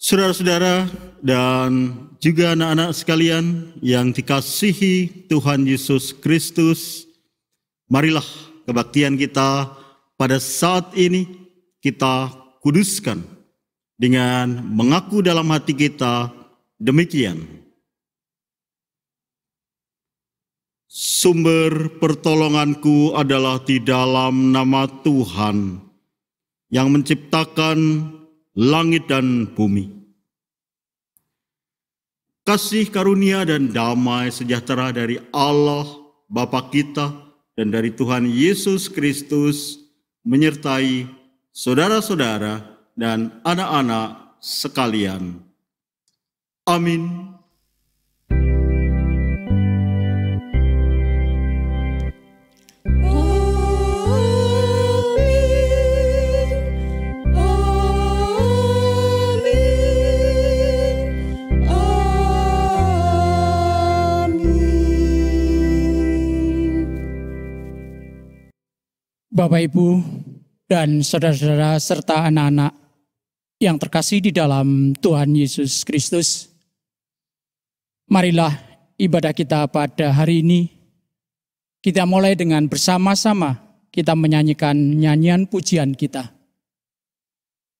Saudara-saudara dan juga anak-anak sekalian yang dikasihi Tuhan Yesus Kristus, marilah kebaktian kita pada saat ini kita kuduskan dengan mengaku dalam hati kita demikian. Sumber pertolonganku adalah di dalam nama Tuhan yang menciptakan langit dan bumi. Kasih karunia dan damai sejahtera dari Allah Bapa kita dan dari Tuhan Yesus Kristus menyertai saudara-saudara dan anak-anak sekalian. Amin. Bapak, Ibu, dan saudara-saudara serta anak-anak yang terkasih di dalam Tuhan Yesus Kristus, marilah ibadah kita pada hari ini kita mulai dengan bersama-sama kita menyanyikan nyanyian pujian kita.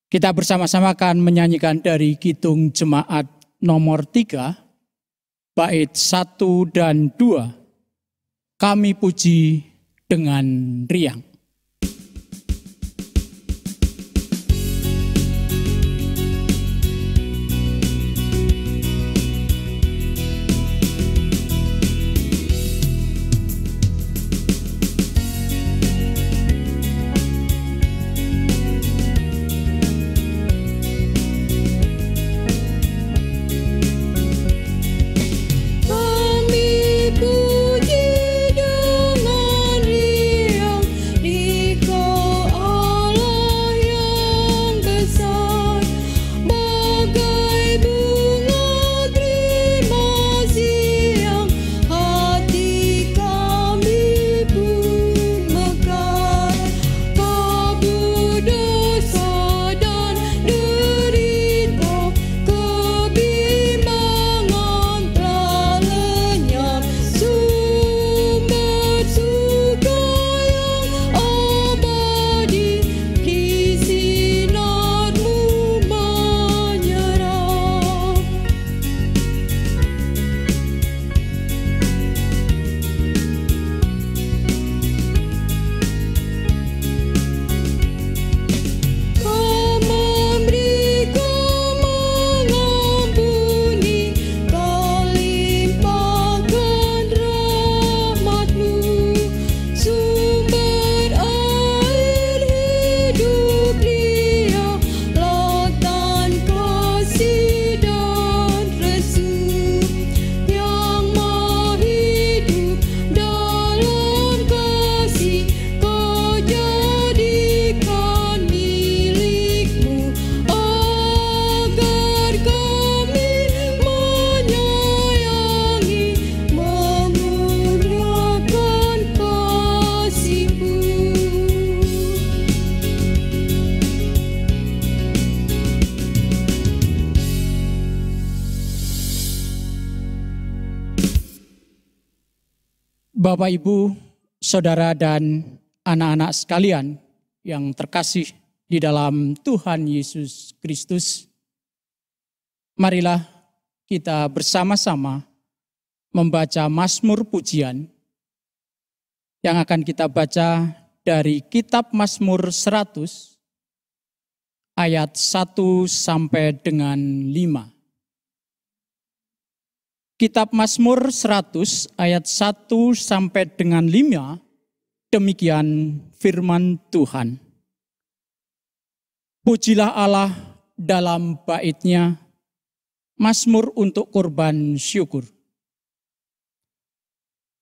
Kita bersama-sama akan menyanyikan dari Kidung Jemaat nomor 3, bait 1 dan 2, Kami Puji dengan Riang. Bapak, Ibu, saudara dan anak-anak sekalian yang terkasih di dalam Tuhan Yesus Kristus, marilah kita bersama-sama membaca Mazmur Pujian yang akan kita baca dari Kitab Mazmur 100 ayat 1 sampai dengan 5. Kitab Mazmur 100 ayat 1 sampai dengan 5, demikian firman Tuhan. Pujilah Allah dalam bait-Nya, Mazmur untuk kurban syukur.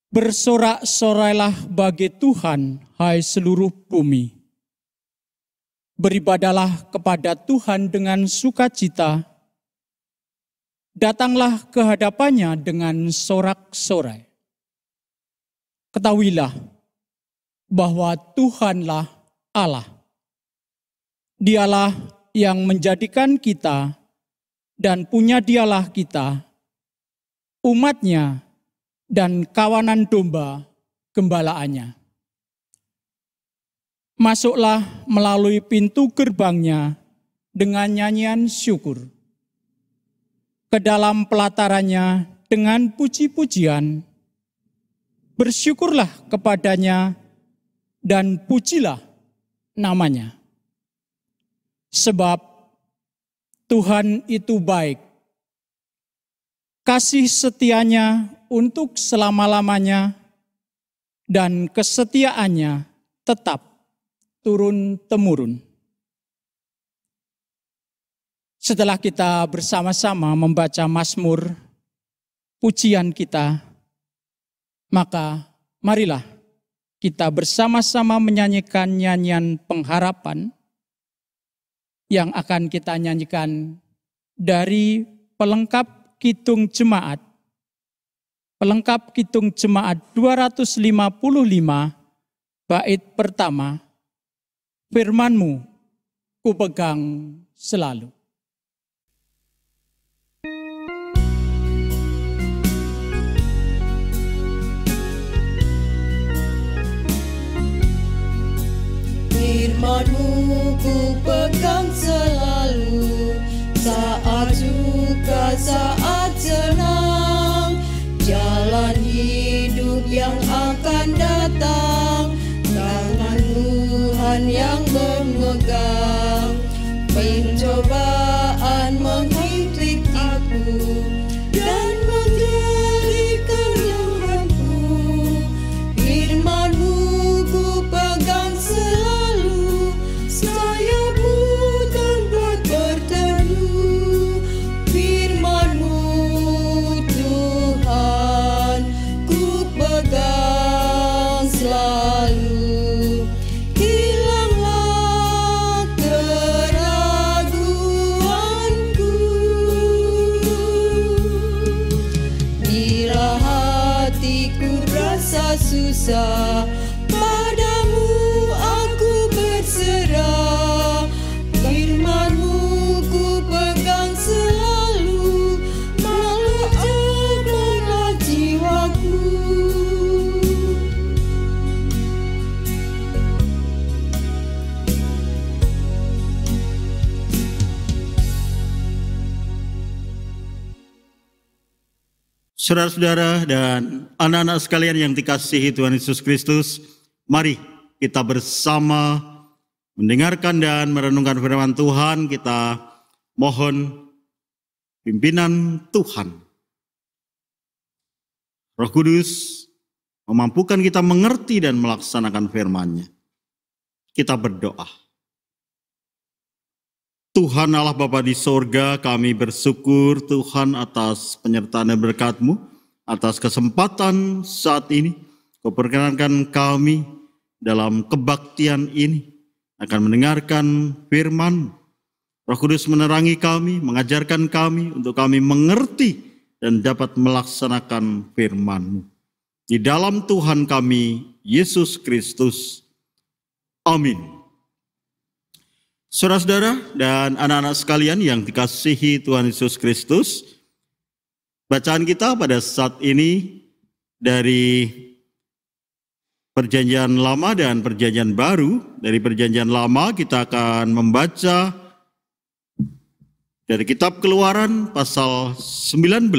Bersorak-sorailah bagi Tuhan, hai seluruh bumi. Beribadalah kepada Tuhan dengan sukacita. Datanglah ke hadapannya dengan sorak-sorai. Ketahuilah bahwa Tuhanlah Allah. Dialah yang menjadikan kita dan punya Dialah kita, umatnya dan kawanan domba gembalaannya. Masuklah melalui pintu gerbangnya dengan nyanyian syukur, ke dalam pelatarannya dengan puji-pujian. Bersyukurlah kepadanya dan pujilah namanya. Sebab Tuhan itu baik, kasih setianya untuk selama-lamanya, dan kesetiaannya tetap turun-temurun. Setelah kita bersama-sama membaca Mazmur pujian kita, maka marilah kita bersama-sama menyanyikan nyanyian pengharapan yang akan kita nyanyikan dari pelengkap Kidung Jemaat. Pelengkap Kidung Jemaat 255, bait pertama, firman-Mu ku pegang selalu. Firman-Mu ku pegang selalu, saat suka, saat senang, jalan hidup yang akan datang, tangan Tuhan yang memegang. Pencobaan menghimpit aku dan menjadikan yang rapuh. Firman-Mu ku pegang selalu, saya bukan buat berteduh. Firman-Mu Tuhan ku pegang selalu. Hilanglah keraguanku bila hatiku rasa susah, padamu aku berserah. Firman-Mu ku pegang selalu, melejahkanlah jiwaku. Saudara-saudara dan anak-anak sekalian yang dikasihi Tuhan Yesus Kristus, mari kita bersama mendengarkan dan merenungkan firman Tuhan. Kita mohon pimpinan Tuhan. Roh Kudus memampukan kita mengerti dan melaksanakan firman-Nya. Kita berdoa. Tuhan Allah Bapa di sorga, kami bersyukur Tuhan atas penyertaan dan berkat-Mu, atas kesempatan saat ini. Kau perkenankan kami dalam kebaktian ini akan mendengarkan firman. Roh Kudus menerangi kami, mengajarkan kami untuk kami mengerti dan dapat melaksanakan firman-Mu. Di dalam Tuhan kami, Yesus Kristus. Amin. Saudara-saudara dan anak-anak sekalian yang dikasihi Tuhan Yesus Kristus, bacaan kita pada saat ini dari Perjanjian Lama dan Perjanjian Baru. Dari Perjanjian Lama kita akan membaca dari Kitab Keluaran pasal 19.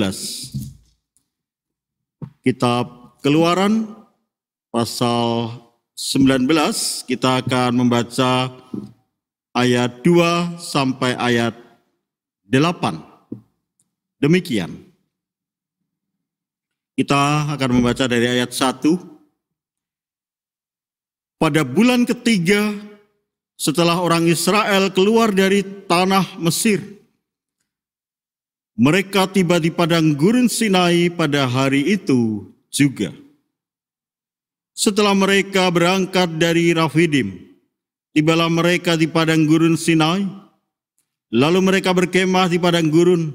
Kitab Keluaran pasal 19 kita akan membaca ayat 2 sampai ayat 8. Demikian. Kita akan membaca dari ayat 1. Pada bulan ketiga setelah orang Israel keluar dari tanah Mesir, mereka tiba di padang gurun Sinai pada hari itu juga. Setelah mereka berangkat dari Rafidim, tibalah mereka di padang gurun Sinai, lalu mereka berkemah di padang gurun.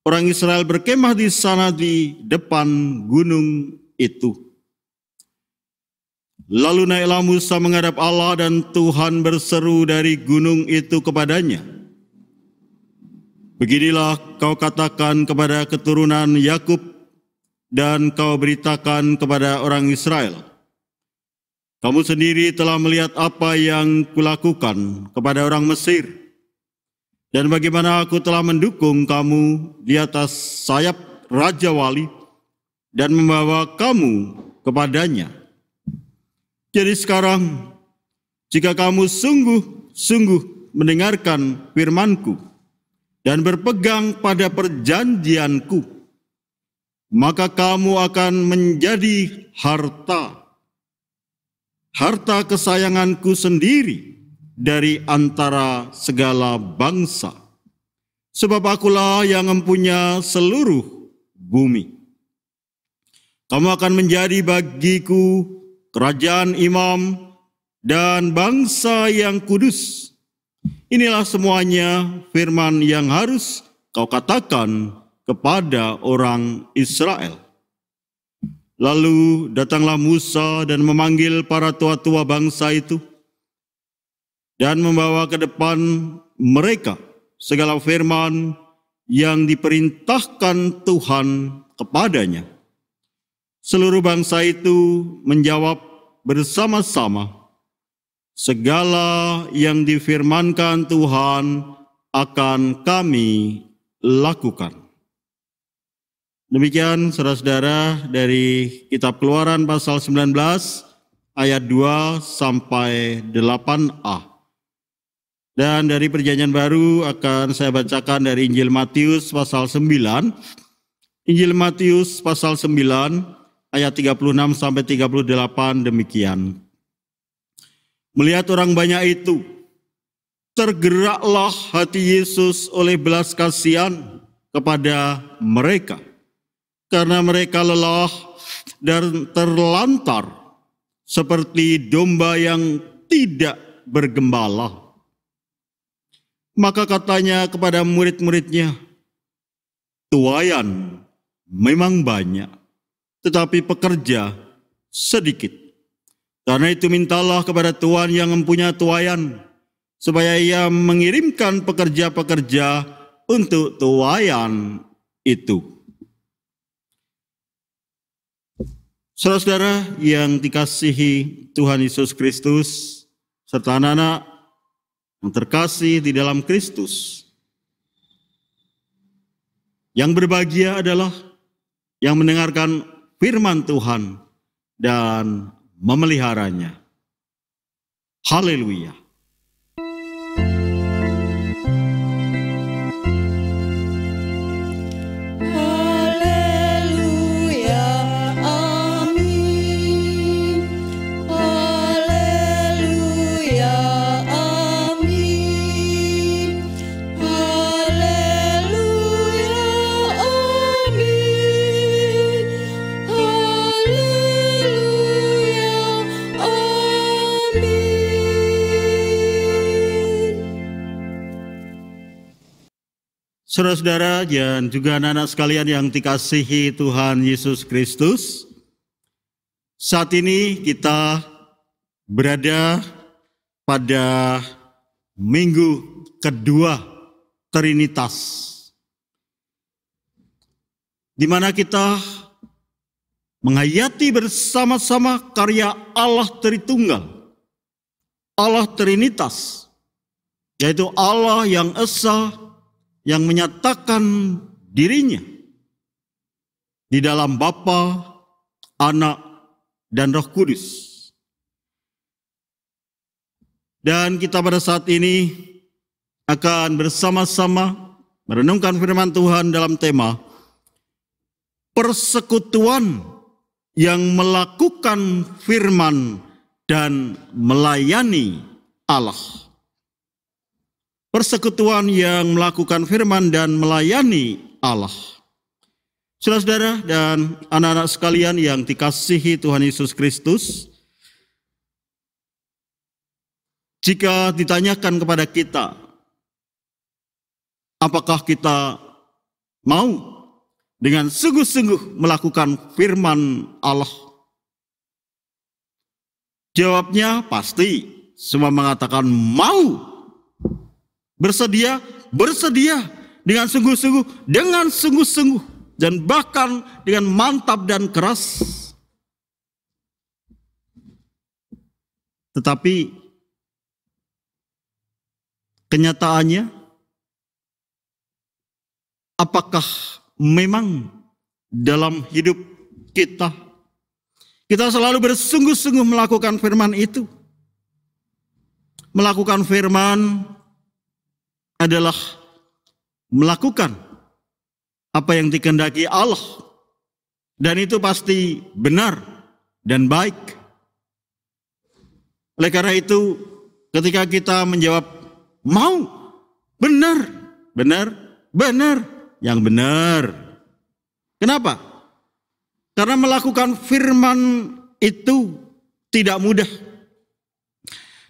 Orang Israel berkemah di sana di depan gunung itu. Lalu naiklah Musa menghadap Allah dan Tuhan berseru dari gunung itu kepadanya, Beginilah kau katakan kepada keturunan Yakub dan kau beritakan kepada orang Israel. Kamu sendiri telah melihat apa yang kulakukan kepada orang Mesir, dan bagaimana aku telah mendukung kamu di atas sayap Raja Wali dan membawa kamu kepadanya. Jadi sekarang, jika kamu sungguh-sungguh mendengarkan firman-Ku dan berpegang pada perjanjian-Ku, maka kamu akan menjadi harta kesayangan-Ku sendiri dari antara segala bangsa. Sebab akulah yang mempunyai seluruh bumi. Kamu akan menjadi bagiku kerajaan imam dan bangsa yang kudus. Inilah semuanya firman yang harus kau katakan kepada orang Israel. Lalu datanglah Musa dan memanggil para tua-tua bangsa itu dan membawa ke depan mereka segala firman yang diperintahkan Tuhan kepadanya. Seluruh bangsa itu menjawab bersama-sama, segala yang difirmankan Tuhan akan kami lakukan. Demikian saudara-saudara dari kitab Keluaran pasal 19 ayat 2 sampai 8a. Dan dari perjanjian baru akan saya bacakan dari Injil Matius pasal 9. Injil Matius pasal 9 ayat 36 sampai 38 demikian. Melihat orang banyak itu, tergeraklah hati Yesus oleh belas kasihan kepada mereka, karena mereka lelah dan terlantar seperti domba yang tidak bergembala. Maka katanya kepada murid-muridnya, tuaian memang banyak, tetapi pekerja sedikit. Karena itu mintalah kepada Tuhan yang mempunyai tuaian, supaya ia mengirimkan pekerja-pekerja untuk tuaian itu. Saudara-saudara yang dikasihi Tuhan Yesus Kristus, serta anak-anak yang terkasih di dalam Kristus, yang berbahagia adalah yang mendengarkan firman Tuhan dan memeliharanya. Haleluya. Saudara-saudara dan juga anak-anak sekalian yang dikasihi Tuhan Yesus Kristus, saat ini kita berada pada minggu kedua Trinitas, di mana kita menghayati bersama-sama karya Allah Tritunggal, Allah Trinitas, yaitu Allah yang Esa, yang menyatakan dirinya di dalam Bapa, Anak, dan Roh Kudus. Dan kita pada saat ini akan bersama-sama merenungkan firman Tuhan dalam tema persekutuan yang melakukan firman dan melayani Allah. Persekutuan yang melakukan firman dan melayani Allah. Saudara-saudara dan anak-anak sekalian yang dikasihi Tuhan Yesus Kristus, jika ditanyakan kepada kita, apakah kita mau dengan sungguh-sungguh melakukan firman Allah? Jawabnya pasti semua mengatakan mau. Bersedia, bersedia, dengan sungguh-sungguh, dan bahkan dengan mantap dan keras. Tetapi kenyataannya, apakah memang dalam hidup kita selalu bersungguh-sungguh melakukan firman itu? Melakukan firman adalah melakukan apa yang dikehendaki Allah, dan itu pasti benar dan baik. Oleh karena itu, ketika kita menjawab mau, benar, yang benar. Kenapa? Karena melakukan firman itu tidak mudah.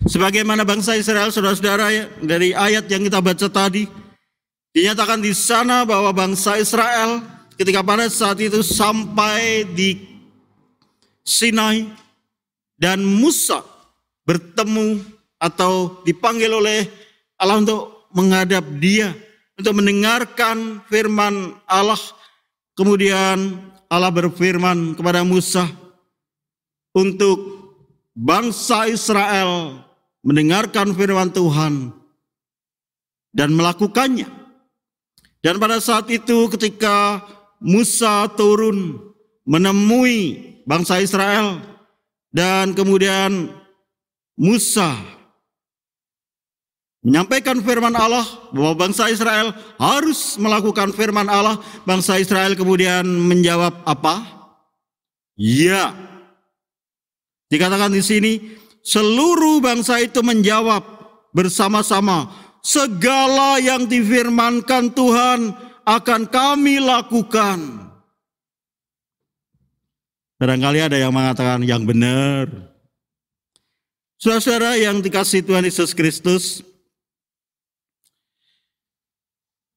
Sebagaimana bangsa Israel, saudara-saudara, ya, dari ayat yang kita baca tadi, dinyatakan di sana bahwa bangsa Israel ketika pada saat itu sampai di Sinai dan Musa bertemu atau dipanggil oleh Allah untuk menghadap dia, untuk mendengarkan firman Allah. Kemudian Allah berfirman kepada Musa untuk bangsa Israel mendengarkan firman Tuhan dan melakukannya. Dan pada saat itu ketika Musa turun menemui bangsa Israel, dan kemudian Musa menyampaikan firman Allah bahwa bangsa Israel harus melakukan firman Allah, bangsa Israel kemudian menjawab apa? Ya. Dikatakan di sini, seluruh bangsa itu menjawab bersama-sama, segala yang difirmankan Tuhan akan kami lakukan. Barangkali ada yang mengatakan yang benar. Saudara-saudara yang dikasihi Tuhan Yesus Kristus,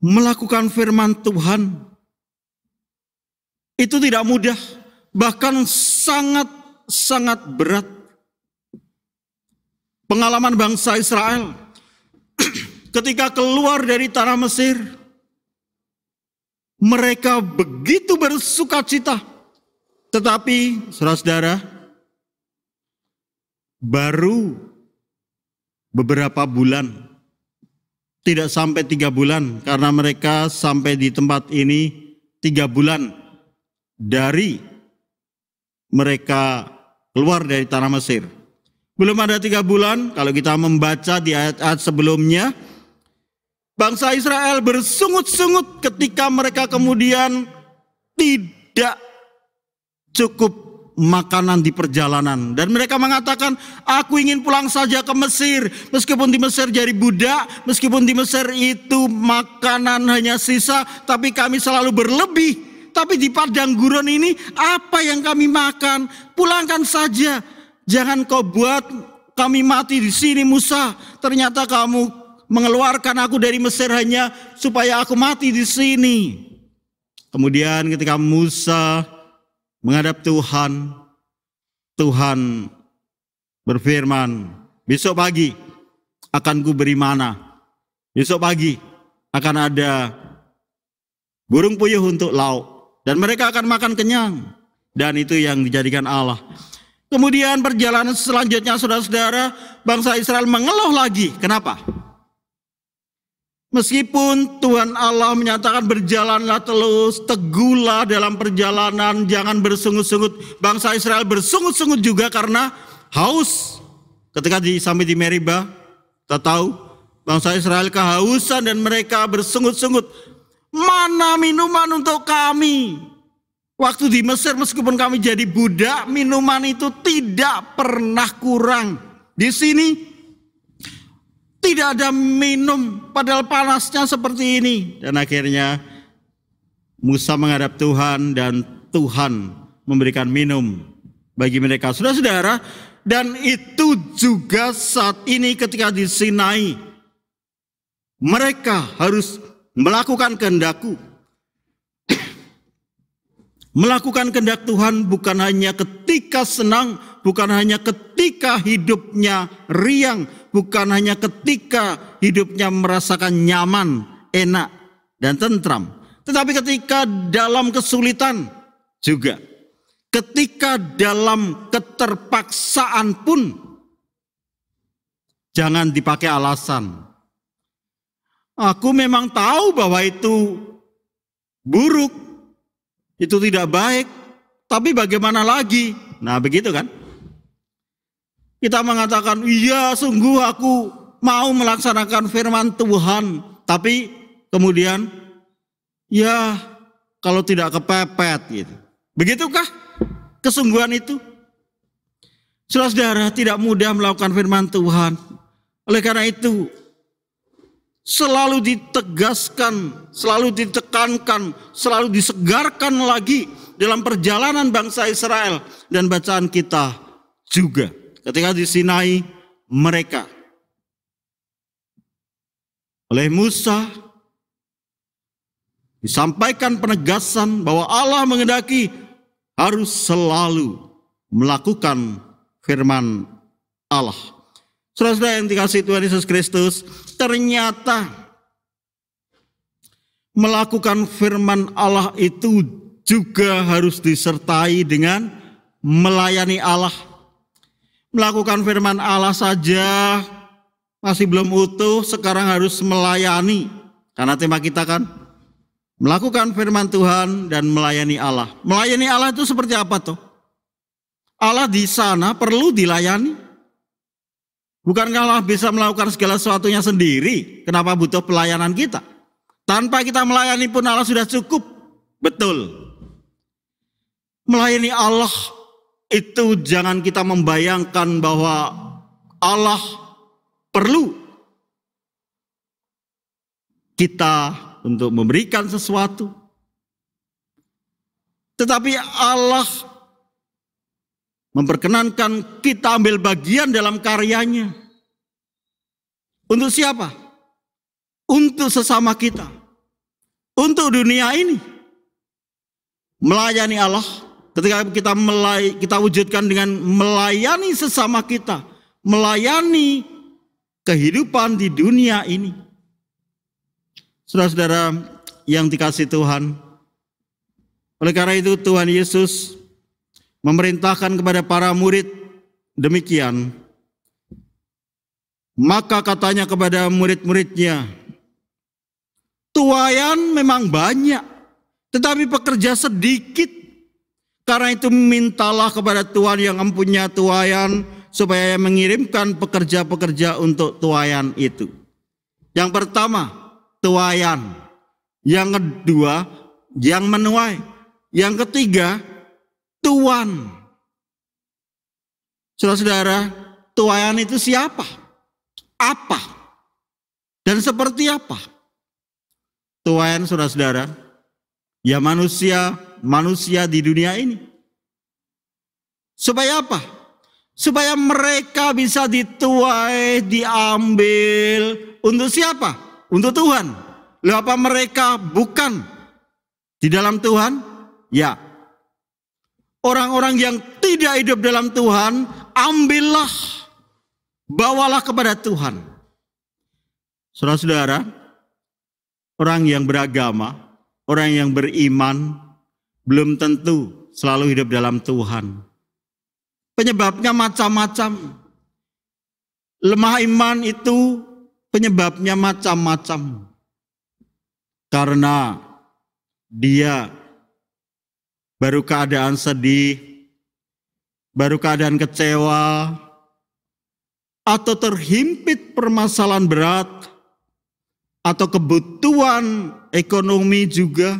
melakukan firman Tuhan itu tidak mudah, bahkan sangat berat. Pengalaman bangsa Israel ketika keluar dari tanah Mesir, mereka begitu bersukacita. Tetapi saudara-saudara, baru beberapa bulan, tidak sampai 3 bulan, karena mereka sampai di tempat ini 3 bulan dari mereka keluar dari tanah Mesir. Belum ada 3 bulan, kalau kita membaca di ayat-ayat sebelumnya, bangsa Israel bersungut-sungut ketika mereka kemudian tidak cukup makanan di perjalanan, dan mereka mengatakan, aku ingin pulang saja ke Mesir. Meskipun di Mesir jadi budak, meskipun di Mesir itu makanan hanya sisa, tapi kami selalu berlebih. Tapi di padang gurun ini apa yang kami makan? Pulangkan saja, jangan kau buat kami mati di sini, Musa. Ternyata kamu mengeluarkan aku dari Mesir hanya supaya aku mati di sini. Kemudian ketika Musa menghadap Tuhan, Tuhan berfirman, besok pagi akan kuberi mana. Besok pagi akan ada burung puyuh untuk lauk, dan mereka akan makan kenyang. Dan itu yang dijadikan Allah. Kemudian perjalanan selanjutnya, saudara-saudara, bangsa Israel mengeluh lagi. Kenapa? Meskipun Tuhan Allah menyatakan berjalanlah terus, teguhlah dalam perjalanan, jangan bersungut-sungut. Bangsa Israel bersungut-sungut juga karena haus. Ketika sampai di Meriba, kita tahu bangsa Israel kehausan dan mereka bersungut-sungut. Mana minuman untuk kami? Waktu di Mesir meskipun kami jadi budak, minuman itu tidak pernah kurang. Di sini tidak ada minum, padahal panasnya seperti ini. Dan akhirnya Musa menghadap Tuhan, dan Tuhan memberikan minum bagi mereka. Saudara-saudara, dan itu juga saat ini ketika di Sinai, mereka harus melakukan kehendak-Ku. Melakukan kehendak Tuhan bukan hanya ketika senang, bukan hanya ketika hidupnya riang, bukan hanya ketika hidupnya merasakan nyaman, enak. dan tentram. Tetapi ketika dalam kesulitan juga, ketika dalam keterpaksaan pun, jangan dipakai alasan. Aku memang tahu bahwa itu buruk, itu tidak baik, tapi bagaimana lagi? Nah begitu kan? Kita mengatakan, iya sungguh aku mau melaksanakan firman Tuhan. Tapi kemudian, ya kalau tidak kepepet gitu. Begitukah kesungguhan itu? Saudara-saudara, tidak mudah melakukan firman Tuhan. Oleh karena itu, selalu ditegaskan, selalu ditekankan, selalu disegarkan lagi dalam perjalanan bangsa Israel dan bacaan kita juga. Ketika di Sinai mereka oleh Musa disampaikan penegasan bahwa Allah menghendaki harus selalu melakukan firman Allah. Saudara-saudara yang dikasihi Tuhan Yesus Kristus, ternyata melakukan firman Allah itu juga harus disertai dengan melayani Allah. Melakukan firman Allah saja masih belum utuh, sekarang harus melayani. Karena tema kita kan melakukan firman Tuhan dan melayani Allah. Melayani Allah itu seperti apa tuh? Allah di sana perlu dilayani. Bukankah Allah bisa melakukan segala sesuatunya sendiri? Kenapa butuh pelayanan kita? Tanpa kita melayani pun Allah sudah cukup. Betul. Melayani Allah itu jangan kita membayangkan bahwa Allah perlu kita untuk memberikan sesuatu. Tetapi Allah memperkenankan kita ambil bagian dalam karyanya. Untuk siapa? Untuk sesama kita. Untuk dunia ini. Melayani Allah. Ketika kita wujudkan dengan melayani sesama kita, melayani kehidupan di dunia ini. Saudara-saudara yang dikasihi Tuhan, oleh karena itu Tuhan Yesus memerintahkan kepada para murid demikian. Maka katanya kepada murid-muridnya, tuaian memang banyak, tetapi pekerja sedikit. Karena itu mintalah kepada Tuhan yang mempunyai tuaian supaya mengirimkan pekerja-pekerja untuk tuaian itu. Yang pertama, tuaian. Yang kedua, yang menuai. Yang ketiga, tuan. Saudara-saudara, tuaian itu siapa? Apa? Dan seperti apa? Tuaian, saudara-saudara, ya manusia di dunia ini. Supaya apa? Supaya mereka bisa dituai, diambil. Untuk siapa? Untuk Tuhan. Lalu apa mereka bukan di dalam Tuhan? Ya. Orang-orang yang tidak hidup dalam Tuhan, ambillah, bawalah kepada Tuhan. Saudara-saudara, orang yang beragama, orang yang beriman, belum tentu selalu hidup dalam Tuhan. Penyebabnya macam-macam. Lemah iman itu penyebabnya macam-macam. Karena dia baru keadaan sedih, baru keadaan kecewa, atau terhimpit permasalahan berat, atau kebutuhan ekonomi juga,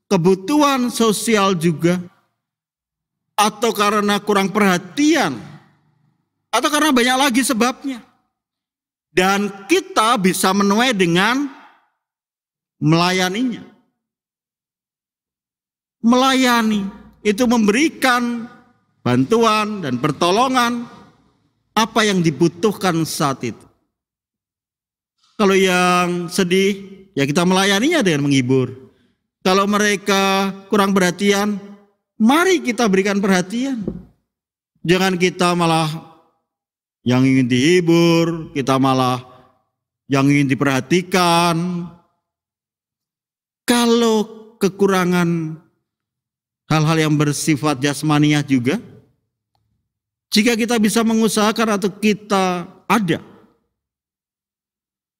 kebutuhan sosial juga, atau karena kurang perhatian, atau karena banyak lagi sebabnya. Dan kita bisa menuai dengan melayaninya. Melayani itu memberikan bantuan dan pertolongan apa yang dibutuhkan saat itu. Kalau yang sedih, ya kita melayaninya dengan menghibur. Kalau mereka kurang perhatian, mari kita berikan perhatian. Jangan kita malah yang ingin dihibur, kita malah yang ingin diperhatikan. Kalau kekurangan hal-hal yang bersifat jasmaniah juga, jika kita bisa mengusahakan atau kita ada,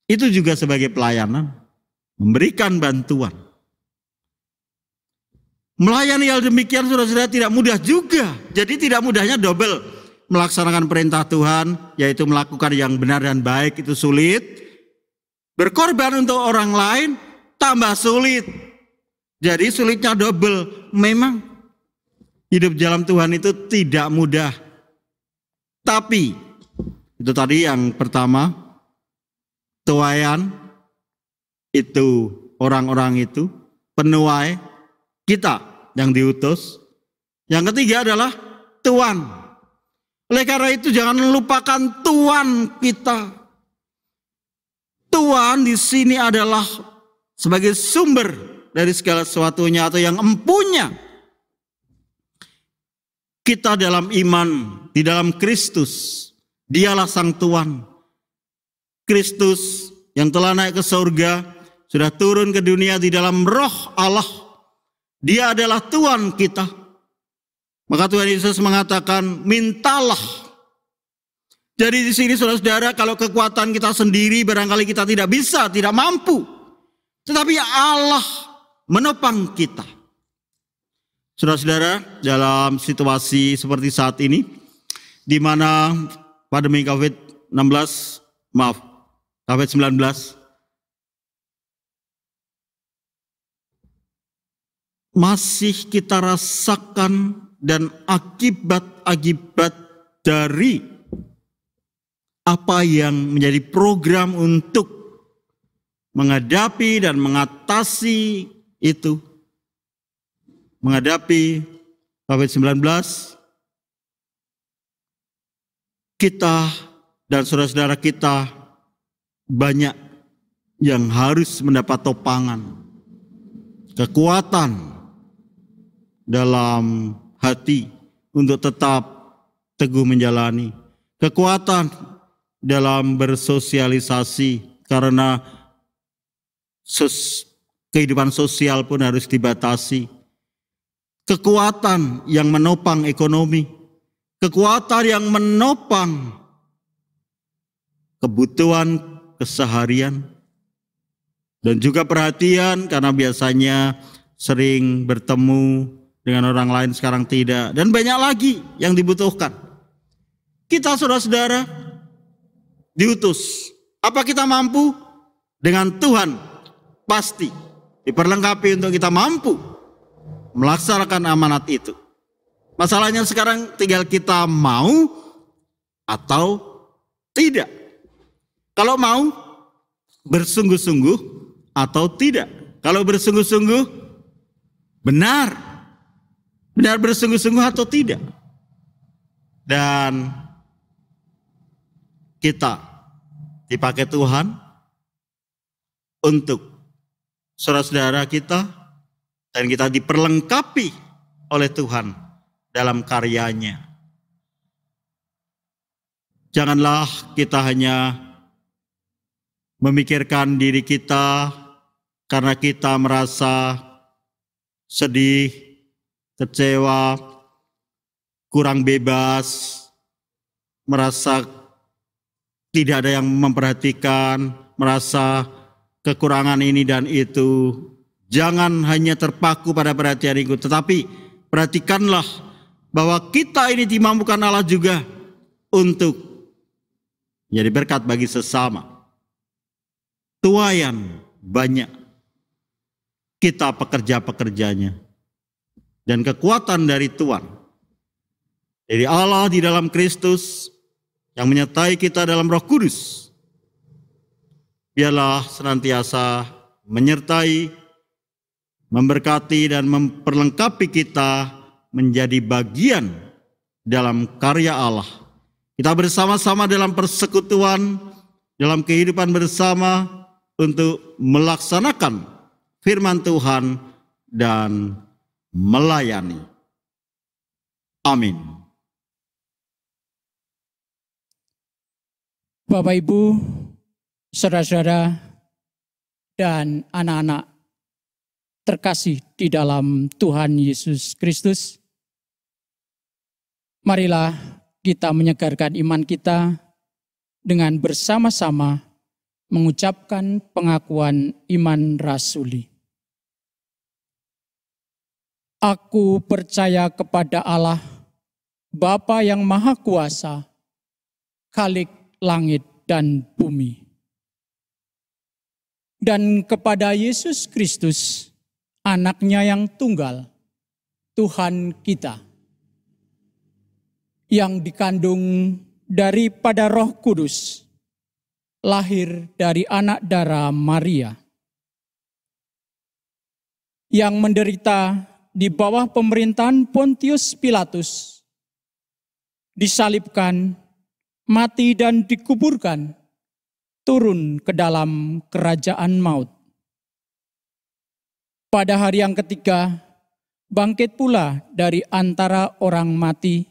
itu juga sebagai pelayanan, memberikan bantuan. Melayani hal demikian saudara-saudara tidak mudah juga. Jadi tidak mudahnya double. Melaksanakan perintah Tuhan, yaitu melakukan yang benar dan baik, itu sulit. Berkorban untuk orang lain tambah sulit. Jadi sulitnya double. Memang hidup dalam Tuhan itu tidak mudah. Tapi itu tadi yang pertama, tuayan itu orang-orang itu, penuai kita yang diutus. Yang ketiga adalah Tuhan. Oleh karena itu jangan lupakan Tuhan kita. Tuhan di sini adalah sebagai sumber dari segala sesuatunya atau yang empunya. Kita dalam iman, di dalam Kristus, Dialah Sang Tuhan. Kristus yang telah naik ke surga, sudah turun ke dunia di dalam roh Allah. Dia adalah Tuhan kita. Maka Tuhan Yesus mengatakan, mintalah. Jadi di sini saudara-saudara, kalau kekuatan kita sendiri barangkali kita tidak bisa, tidak mampu. Tetapi Allah menopang kita. Saudara-saudara, dalam situasi seperti saat ini, di mana pandemi COVID-19, masih kita rasakan dan akibat-akibat dari apa yang menjadi program untuk menghadapi dan mengatasi itu. Menghadapi COVID-19, kita dan saudara-saudara kita banyak yang harus mendapat topangan, kekuatan dalam hati untuk tetap teguh menjalani, kekuatan dalam bersosialisasi karena kehidupan sosial pun harus dibatasi, kekuatan yang menopang ekonomi, kekuatan yang menopang kebutuhan keseharian, dan juga perhatian karena biasanya sering bertemu dengan orang lain, sekarang tidak. Dan banyak lagi yang dibutuhkan. Kita saudara-saudara diutus. Apa kita mampu? Dengan Tuhan pasti diperlengkapi untuk kita mampu melaksanakan amanat itu. Masalahnya sekarang tinggal kita mau atau tidak. Kalau mau, bersungguh-sungguh atau tidak. Kalau bersungguh-sungguh, benar bersungguh-sungguh atau tidak. Dan kita dipakai Tuhan untuk saudara-saudara kita, dan kita diperlengkapi oleh Tuhan dalam karyanya. Janganlah kita hanya memikirkan diri kita karena kita merasa sedih, kecewa, kurang bebas, merasa tidak ada yang memperhatikan, merasa kekurangan ini dan itu. Jangan hanya terpaku pada perhatian itu, tetapi perhatikanlah bahwa kita ini dimampukan Allah juga untuk jadi berkat bagi sesama. Tuayan banyak, kita pekerja-pekerjanya, dan kekuatan dari Tuhan, dari Allah di dalam Kristus yang menyertai kita dalam Roh Kudus, biarlah senantiasa menyertai, memberkati dan memperlengkapi kita menjadi bagian dalam karya Allah. Kita bersama-sama dalam persekutuan, dalam kehidupan bersama untuk melaksanakan firman Tuhan dan melayani. Amin. Bapak, Ibu, saudara-saudara, dan anak-anak terkasih di dalam Tuhan Yesus Kristus, marilah kita menyegarkan iman kita dengan bersama-sama mengucapkan pengakuan iman rasuli. Aku percaya kepada Allah, Bapa yang Maha Kuasa, Khalik langit dan bumi, dan kepada Yesus Kristus, Anak-Nya yang tunggal, Tuhan kita, yang dikandung daripada Roh Kudus, lahir dari anak darah Maria, yang menderita di bawah pemerintahan Pontius Pilatus, disalibkan, mati dan dikuburkan, turun ke dalam kerajaan maut. Pada hari yang ketiga, bangkit pula dari antara orang mati,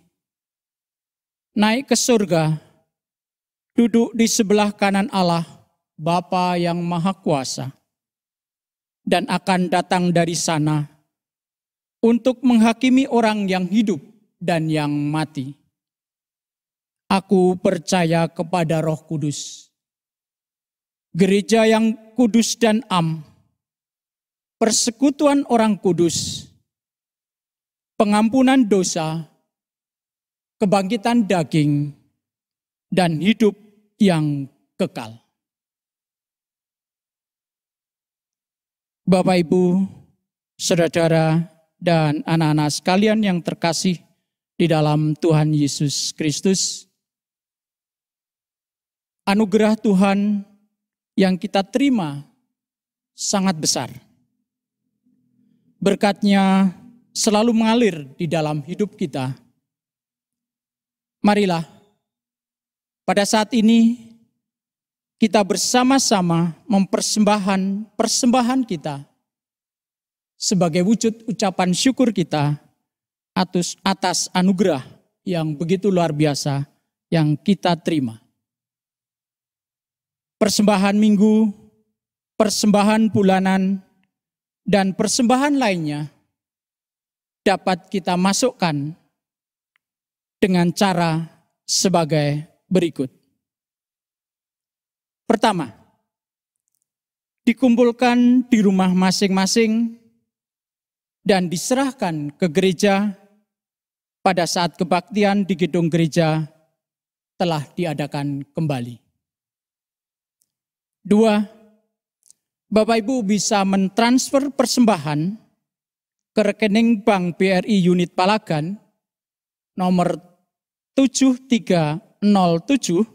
naik ke surga, duduk di sebelah kanan Allah, Bapa yang Maha Kuasa, dan akan datang dari sana untuk menghakimi orang yang hidup dan yang mati. Aku percaya kepada Roh Kudus, gereja yang kudus dan am, persekutuan orang kudus, pengampunan dosa, kebangkitan daging, dan hidup yang kekal. Bapak, Ibu, saudara, dan anak-anak sekalian yang terkasih di dalam Tuhan Yesus Kristus, anugerah Tuhan yang kita terima sangat besar. Berkat-Nya selalu mengalir di dalam hidup kita. Marilah pada saat ini kita bersama-sama mempersembahkan persembahan kita sebagai wujud ucapan syukur kita atas anugerah yang begitu luar biasa yang kita terima. Persembahan minggu, persembahan bulanan, dan persembahan lainnya dapat kita masukkan dengan cara sebagai berikut. Pertama, dikumpulkan di rumah masing-masing dan diserahkan ke gereja pada saat kebaktian di gedung gereja telah diadakan kembali. 2, Bapak Ibu bisa mentransfer persembahan ke rekening Bank BRI Unit Palagan nomor 7307 01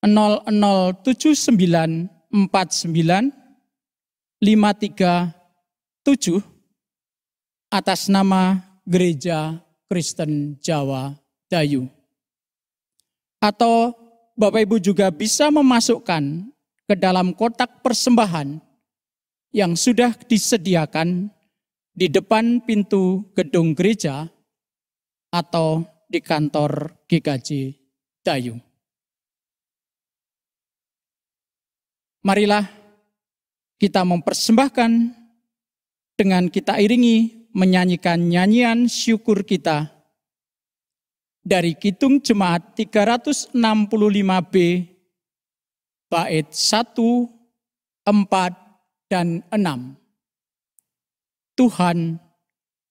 0079 49 537 atas nama Gereja Kristen Jawa Dayu. Atau Bapak Ibu juga bisa memasukkan ke dalam kotak persembahan yang sudah disediakan di depan pintu gedung gereja atau di kantor GKJ Dayu. Marilah kita mempersembahkan dengan kita iringi menyanyikan nyanyian syukur kita dari Kidung Jemaat 365B, bait 1, 4, dan 6. Tuhan,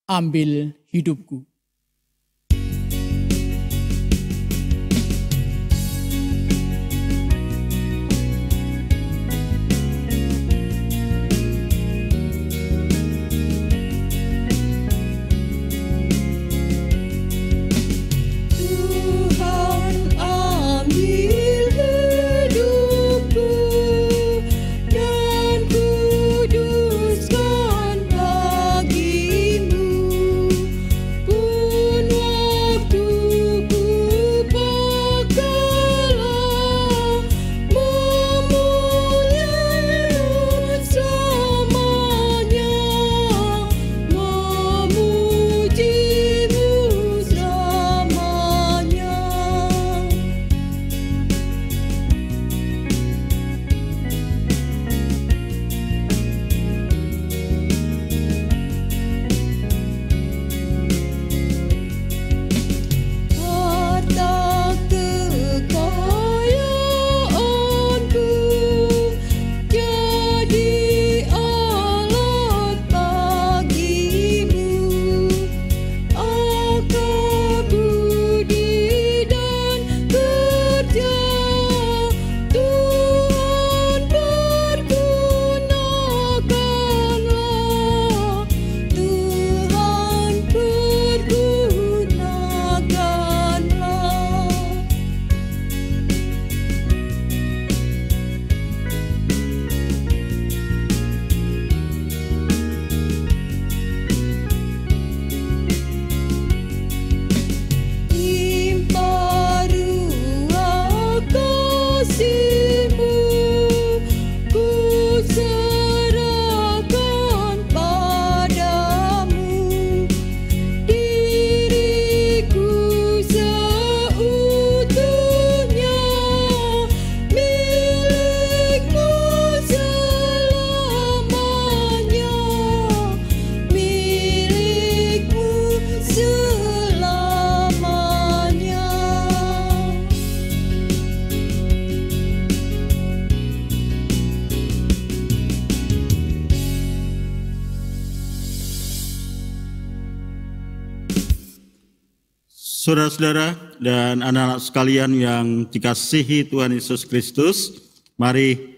ambil hidupku. Kuduskan bagimu Saudara-saudara dan anak-anak sekalian yang dikasihi Tuhan Yesus Kristus, mari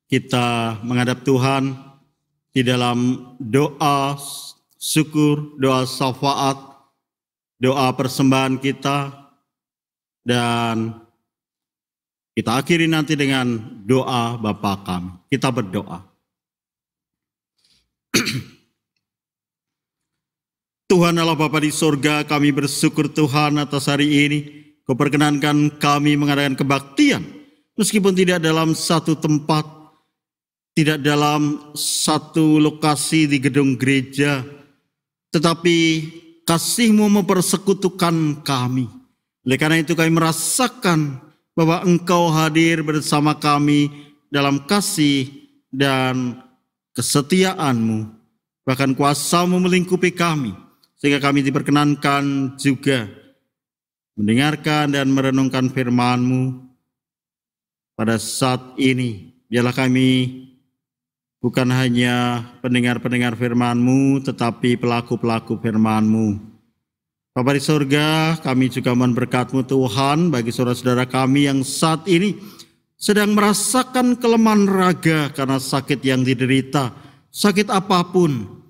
kita menghadap Tuhan di dalam doa syukur, doa syafaat, doa persembahan kita, dan kita akhiri nanti dengan doa Bapa kami. Kita berdoa. Tuhan Allah Bapa di sorga, kami bersyukur Tuhan atas hari ini. Kau perkenankan kami mengadakan kebaktian, meskipun tidak dalam satu tempat, tidak dalam satu lokasi di gedung gereja, tetapi kasih-Mu mempersekutukan kami. Oleh karena itu kami merasakan bahwa Engkau hadir bersama kami dalam kasih dan kesetiaan-Mu. Bahkan kuasa-Mu melingkupi kami, sehingga kami diperkenankan juga mendengarkan dan merenungkan firman-Mu pada saat ini. Biarlah kami bukan hanya pendengar-pendengar firman-Mu, tetapi pelaku-pelaku firman-Mu. Bapa di surga, kami juga mohon berkat-Mu Tuhan bagi saudara-saudara kami yang saat ini sedang merasakan kelemahan raga karena sakit yang diderita, sakit apapun,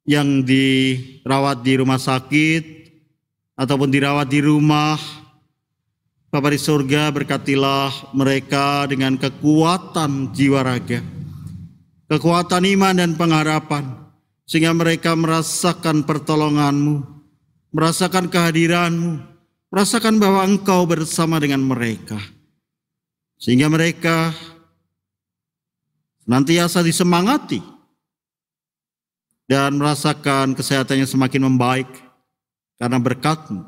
yang dirawat di rumah sakit ataupun dirawat di rumah. Bapa di surga, berkatilah mereka dengan kekuatan jiwa raga, kekuatan iman dan pengharapan, sehingga mereka merasakan pertolongan-Mu, merasakan kehadiran-Mu, merasakan bahwa Engkau bersama dengan mereka, sehingga mereka senantiasa disemangati dan merasakan kesehatannya semakin membaik karena berkat-Mu.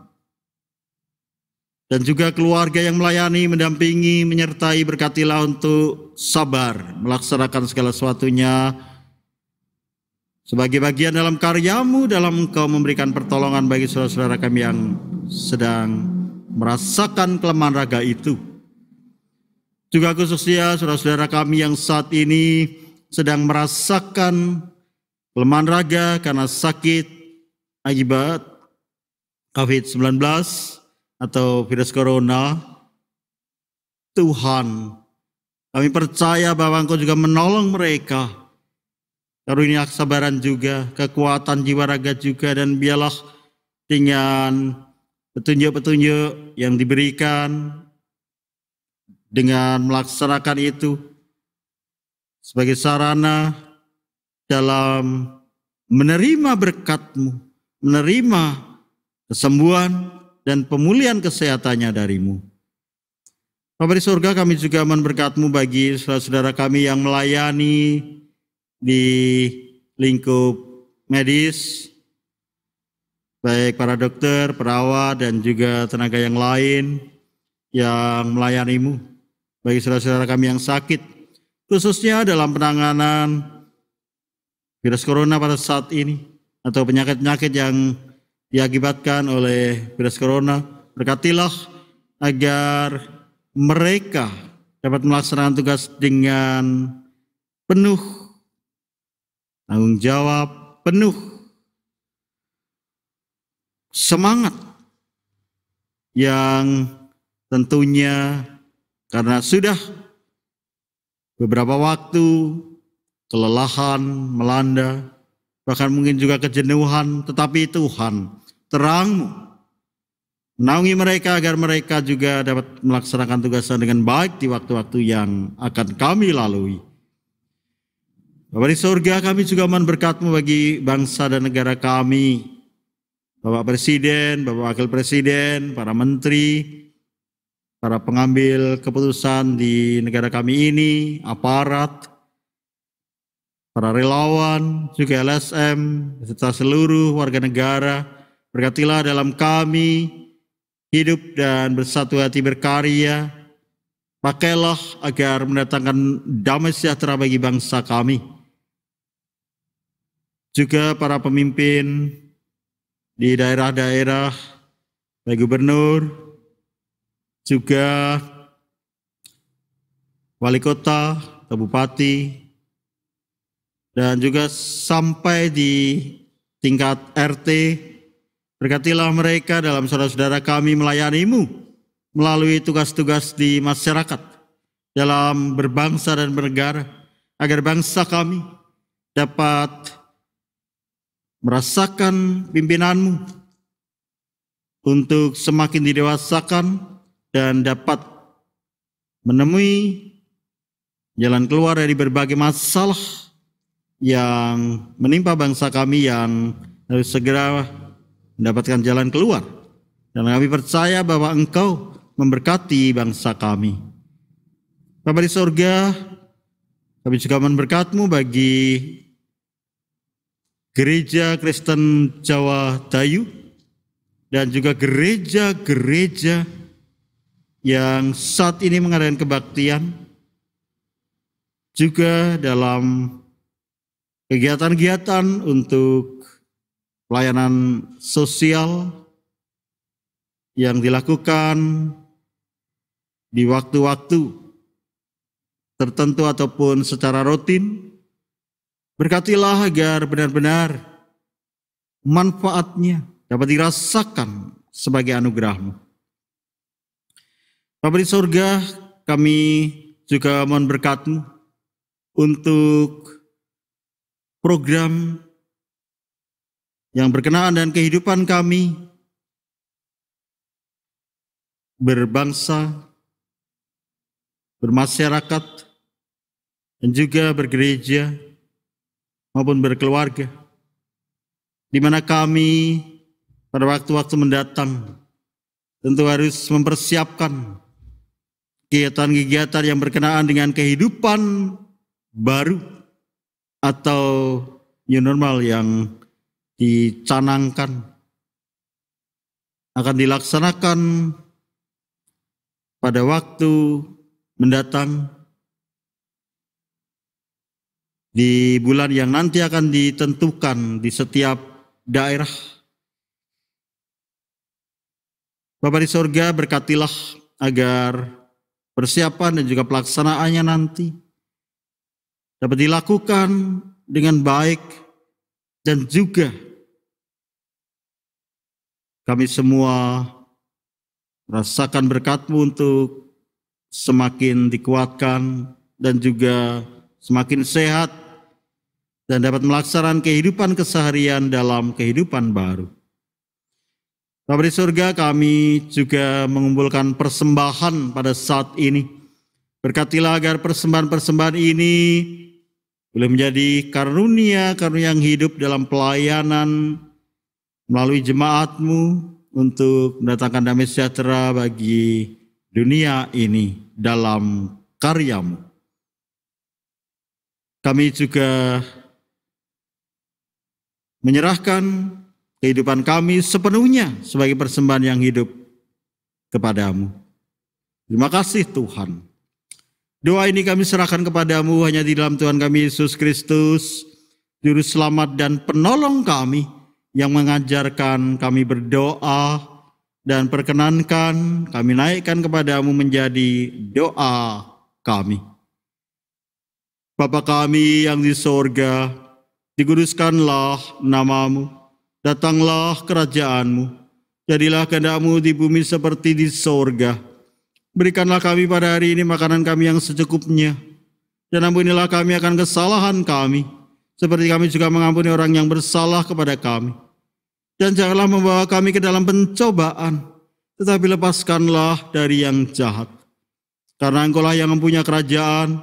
Dan juga keluarga yang melayani, mendampingi, menyertai, berkatilah untuk sabar melaksanakan segala sesuatunya sebagai bagian dalam karya-Mu, dalam Engkau memberikan pertolongan bagi saudara-saudara kami yang sedang merasakan kelemahan raga itu. Juga khususnya saudara-saudara kami yang saat ini sedang merasakan kelemahan raga karena sakit akibat COVID-19 atau virus corona. Tuhan, kami percaya bahwa Engkau juga menolong mereka. Karunia kesabaran juga, kekuatan jiwa raga juga, dan biarlah dengan petunjuk-petunjuk yang diberikan dengan melaksanakan itu sebagai sarana dalam menerima berkat-Mu, menerima kesembuhan dan pemulihan kesehatannya dari-Mu. Bapa di surga, kami juga mohon berkat-Mu bagi saudara-saudara kami yang melayani di lingkup medis, baik para dokter, perawat, dan juga tenaga yang lain yang melayani-Mu. Bagi saudara-saudara kami yang sakit, khususnya dalam penanganan virus corona pada saat ini, atau penyakit-penyakit yang diakibatkan oleh virus corona, berkatilah agar mereka dapat melaksanakan tugas dengan penuh tanggung jawab, penuh semangat, yang tentunya karena sudah beberapa waktu kelelahan melanda, bahkan mungkin juga kejenuhan, tetapi Tuhan, terang-Mu menaungi mereka agar mereka juga dapat melaksanakan tugasnya dengan baik di waktu-waktu yang akan kami lalui. Bapa di surga, kami juga mohon berkat-Mu bagi bangsa dan negara kami, Bapak Presiden, Bapak Wakil Presiden, para menteri, para pengambil keputusan di negara kami ini, aparat, para relawan, juga LSM, serta seluruh warga negara. Berkatilah dalam kami hidup dan bersatu hati berkarya. Pakailah agar mendatangkan damai sejahtera bagi bangsa kami. Juga para pemimpin di daerah-daerah, baik gubernur, juga wali kota, bupati, dan juga sampai di tingkat RT, Berkatilah mereka dalam saudara-saudara kami melayani-Mu melalui tugas-tugas di masyarakat, dalam berbangsa dan bernegara, agar bangsa kami dapat merasakan pimpinan-Mu untuk semakin didewasakan dan dapat menemui jalan keluar dari berbagai masalah yang menimpa bangsa kami, yang harus segera mendapatkan jalan keluar. Dan kami percaya bahwa Engkau memberkati bangsa kami. Bapa di sorga, kami juga mohon berkat-Mu bagi Gereja Kristen Jawa Dayu dan juga gereja-gereja yang saat ini mengadakan kebaktian, juga dalam kegiatan-kegiatan untuk pelayanan sosial yang dilakukan di waktu-waktu tertentu ataupun secara rutin. Berkatilah agar benar-benar manfaatnya dapat dirasakan sebagai anugerah-Mu. Bapa di sorga, kami juga mohon berkat-Mu untuk program yang berkenaan dengan kehidupan kami berbangsa, bermasyarakat, dan juga bergereja maupun berkeluarga, di mana kami pada waktu-waktu mendatang tentu harus mempersiapkan kegiatan-kegiatan yang berkenaan dengan kehidupan baru atau new normal yang dicanangkan akan dilaksanakan pada waktu mendatang di bulan yang nanti akan ditentukan di setiap daerah. Bapa di sorga, berkatilah agar persiapan dan juga pelaksanaannya nanti dapat dilakukan dengan baik, dan juga kami semua rasakan berkat-Mu untuk semakin dikuatkan dan juga semakin sehat dan dapat melaksanakan kehidupan keseharian dalam kehidupan baru. Bapa di surga, kami juga mengumpulkan persembahan pada saat ini. Berkatilah agar persembahan-persembahan ini boleh menjadi karunia yang hidup dalam pelayanan melalui jemaat-Mu untuk mendatangkan damai sejahtera bagi dunia ini dalam karya-Mu. Kami juga menyerahkan kehidupan kami sepenuhnya sebagai persembahan yang hidup kepadamu. Terima kasih Tuhan. Doa ini kami serahkan kepadamu hanya di dalam Tuhan kami Yesus Kristus, Juru Selamat dan Penolong kami, yang mengajarkan kami berdoa, dan perkenankan kami naikkan kepadamu menjadi doa kami. Bapa kami yang di sorga, dikuduskanlah namamu, datanglah kerajaanmu, jadilah kehendak-Mu di bumi seperti di sorga. Berikanlah kami pada hari ini makanan kami yang secukupnya, dan ampunilah kami akan kesalahan kami, seperti kami juga mengampuni orang yang bersalah kepada kami. Dan janganlah membawa kami ke dalam pencobaan, tetapi lepaskanlah dari yang jahat. Karena Engkau-lah yang mempunyai kerajaan,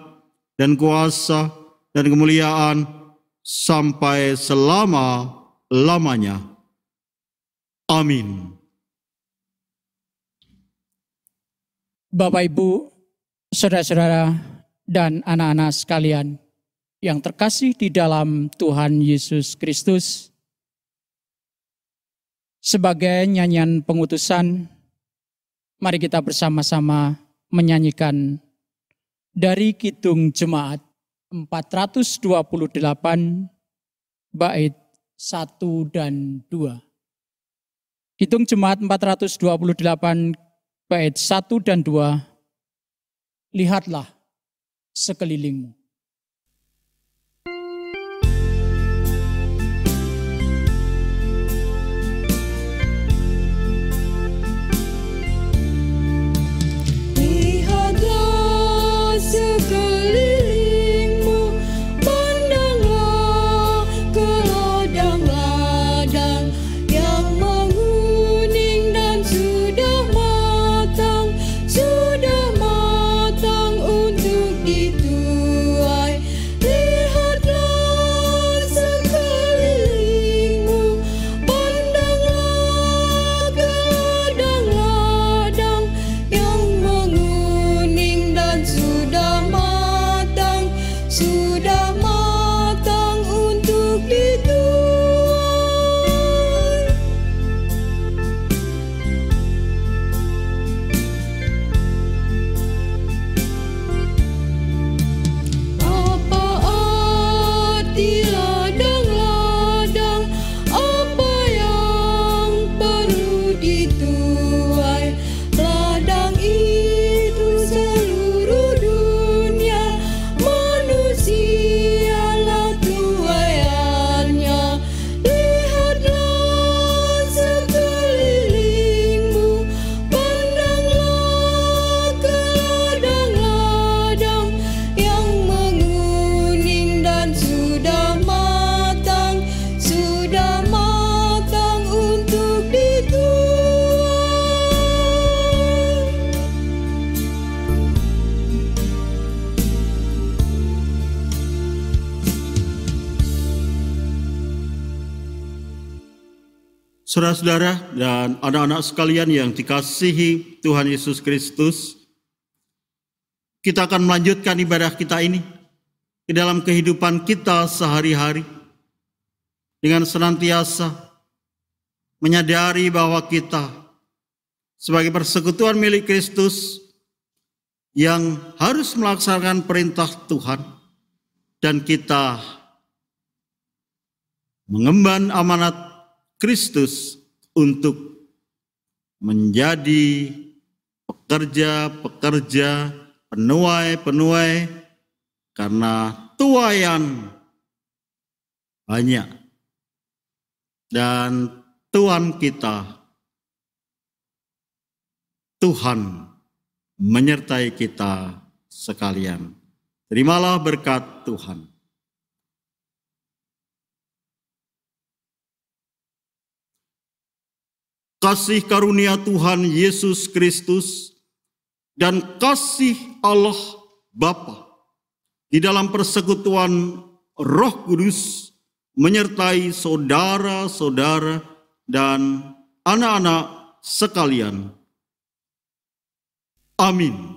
dan kuasa, dan kemuliaan, sampai selama-lamanya. Amin. Bapak, Ibu, saudara-saudara, dan anak-anak sekalian yang terkasih di dalam Tuhan Yesus Kristus, sebagai nyanyian pengutusan, mari kita bersama-sama menyanyikan dari Kidung Jemaat 428 bait 1 dan 2. Kidung Jemaat 428 bait 1 dan 2. Lihatlah sekelilingmu. Saudara-saudara dan anak-anak sekalian yang dikasihi Tuhan Yesus Kristus, kita akan melanjutkan ibadah kita ini ke dalam kehidupan kita sehari-hari dengan senantiasa menyadari bahwa kita sebagai persekutuan milik Kristus yang harus melaksanakan perintah Tuhan, dan kita mengemban amanat Kristus untuk menjadi pekerja-pekerja, penuai-penuai, karena tuaian banyak. Dan Tuhan kita, Tuhan menyertai kita sekalian. Terimalah berkat Tuhan. Kasih karunia Tuhan Yesus Kristus dan kasih Allah Bapa di dalam persekutuan Roh Kudus menyertai saudara-saudara dan anak-anak sekalian. Amin.